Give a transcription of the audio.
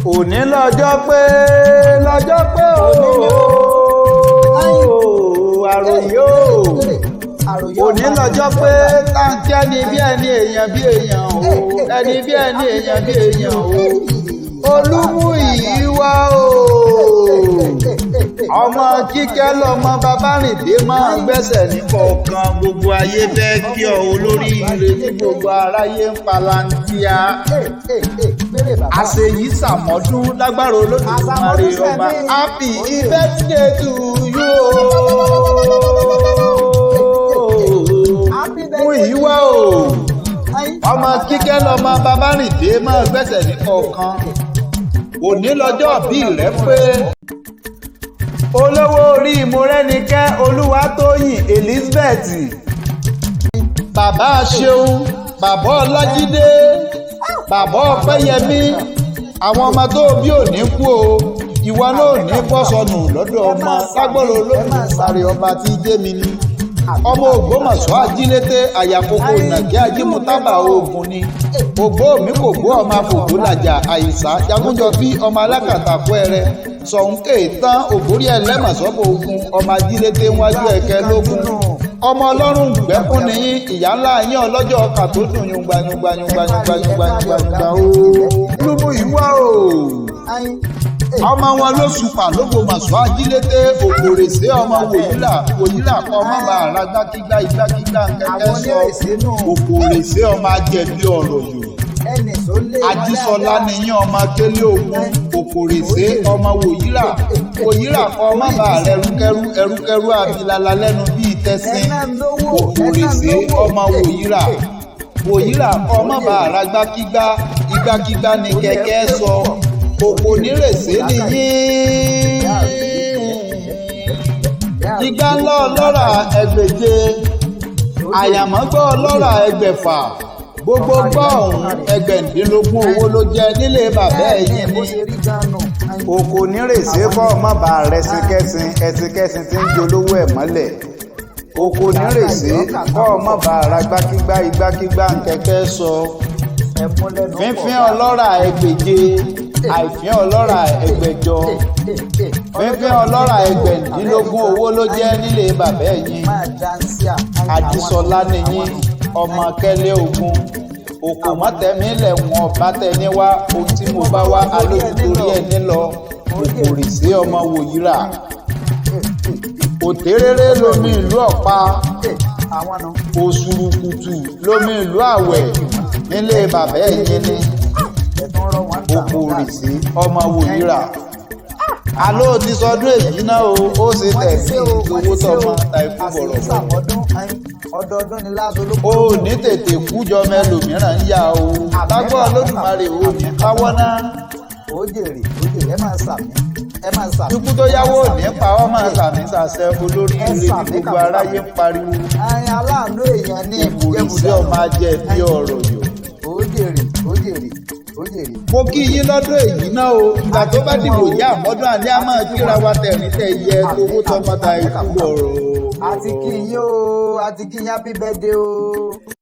òní lọ́jọ́ pé àròyé òní lọ́jọ́ pé táǹkì ẹni bí ẹni èèyàn bí èèyàn o ẹni bí ẹni èèyàn bí èèyàn o Olúmúyìí wá o ọmọ Kíkẹ́ lọmọ Babárìndé máa gbẹ́sẹ̀ ní kọ̀ọ̀kan gbogbo ayé fẹ́ kí ọ olóríire tí gbogbo aráyé ń palantia àṣeyí sàmọ́dún lágbára Olódùmarè ọba happy birthday to you Múyìí wá o ọmọ Kíkẹ́ lọmọ Babárìndé máa gbẹ́sẹ̀ ní kọ̀ọ̀kan òní lọ́jọ́ bí rẹ̀ pé olówó orí Mọ́rẹ́nikẹ́ Olúwatóyìn Elizabeth bàbá Ṣeun bàbá Ọlájídé bàbá Ọpẹ́yẹmí àwọn ọmọ tó bí ò ní kú o ìwọ náà ò ní bọ́ sọnù lọ́dọ̀ ọmọ lágbọ́rọ̀ Olódùmarè ọba tí jẹ́mi ní ọmọ Ògbómọ̀ṣọ́ ajílété àyàkókò nàkí ajímútábà ogun ni ògbó mi kò gbó ọmọ afògbó làjà àyíṣà jagunjọbí ọmọ alákàtàkọ ẹrẹ sọ̀nkè tán ògbórí ẹlẹ́mọ̀sọ́bọ̀ ogun ọmọ ajílété wájú ẹ̀kẹ́ lógún ọmọ ọlọ́run gbẹ́kún nìyí ìyá ńlá yín ọlọ́jọ́ ọkà tó dùn yungbanyungbanyungbanyungbanyungbanyungba o Olúmúyìí wá o ọmọ wọn ló sùpà l'Ógbómọ̀ṣọ́ ajílété òkòrèsé ọmọ wòyílà kọ ọmọ bàrà gbákígbá igbákígbá kẹkẹ sọ òkòrèsé ọmọ ajẹbí ọ̀rọ̀ yòó Ajísọlá nìyí ọmọ Kélé Ògún òkòrèsé ọmọ wòyílà kọ ọmọ bàrà ẹrúkẹrú abilala lẹ́nu bíi tẹsín òkòrèsé ọmọ wòyílà kọ ọmọ bàrà gbákígbá igbákígbá ní kẹkẹ sọ òkò nírèsé nìyí igbá ńlá ọlọ́rà ẹgbẹ̀je àyàmọ́gbọ́ ọlọ́rà ẹgbẹ̀fà gbogbo gbọ́ ọ̀hún ẹgbẹ̀ndínlógún owó ló jẹ́ nílé bàbá ẹ̀yìn ní òkò nírèsé kọ́ ọmọ bá rẹsìnkẹ́sìn ẹsìnkẹ́sìn tí ń jolówó ẹ̀ mọ́lẹ̀ òkò nírèsé kọ́ ọmọ bá ra gbákígbá igbákígbá nkẹ́kẹ́ sọ fínfín ọlọ́rà ẹgbẹ̀je àìfín ọlọ́rà ẹgbẹ̀jọ fínfín ọlọ́rà ẹgbẹ̀ndínlógún owó ló jẹ́ nílé bàbá ẹ̀yìn Àjísọlá nìyí ọmọ Kẹ́lẹ́ Ògún òkò mọ́tẹ́mí lẹ̀wọ̀n ọ̀bá tẹni wá ohun tí mo bá wá alójútorí ẹni lọ òkòrèsé ọmọ wòyílà òtéréré lomi ìlú Ọ̀pá òṣùrùkùtù lomi ìlú Àwẹ̀ nílé bàbá ẹ̀yìn ní òkòrèsé ọmọ wòyílà àló ti sọdún èyí náà ó ṣe tẹ̀sí owó tọmọ tàìkú bọ̀rọ̀ ọdọọdún ni láàbò ló ó ní tètè kújọ mẹlòmíràn ń yá o lágbó Olódùmarè ò ní káwọ́ náà ó jèrè ẹ máa sàmì ikú tó yáwó ní pa ọ́ máa sàmì sàṣẹ olórí ire ní gbogbo aráyé ń pariwo aláàánú èèyàn ní ìbòrìṣẹ ọmọ ajẹ bí ọ̀rọ̀ yòó ó jèrè. mo kí yín lọ́dún èyí náà o ìgbà tó bá dìbò yá àmọ́dún àní á máa kíra wa tẹ̀rín tẹ̀ yẹ owó tọmọta ikú ọ̀rọ̀ àti kí yín happy birthday o.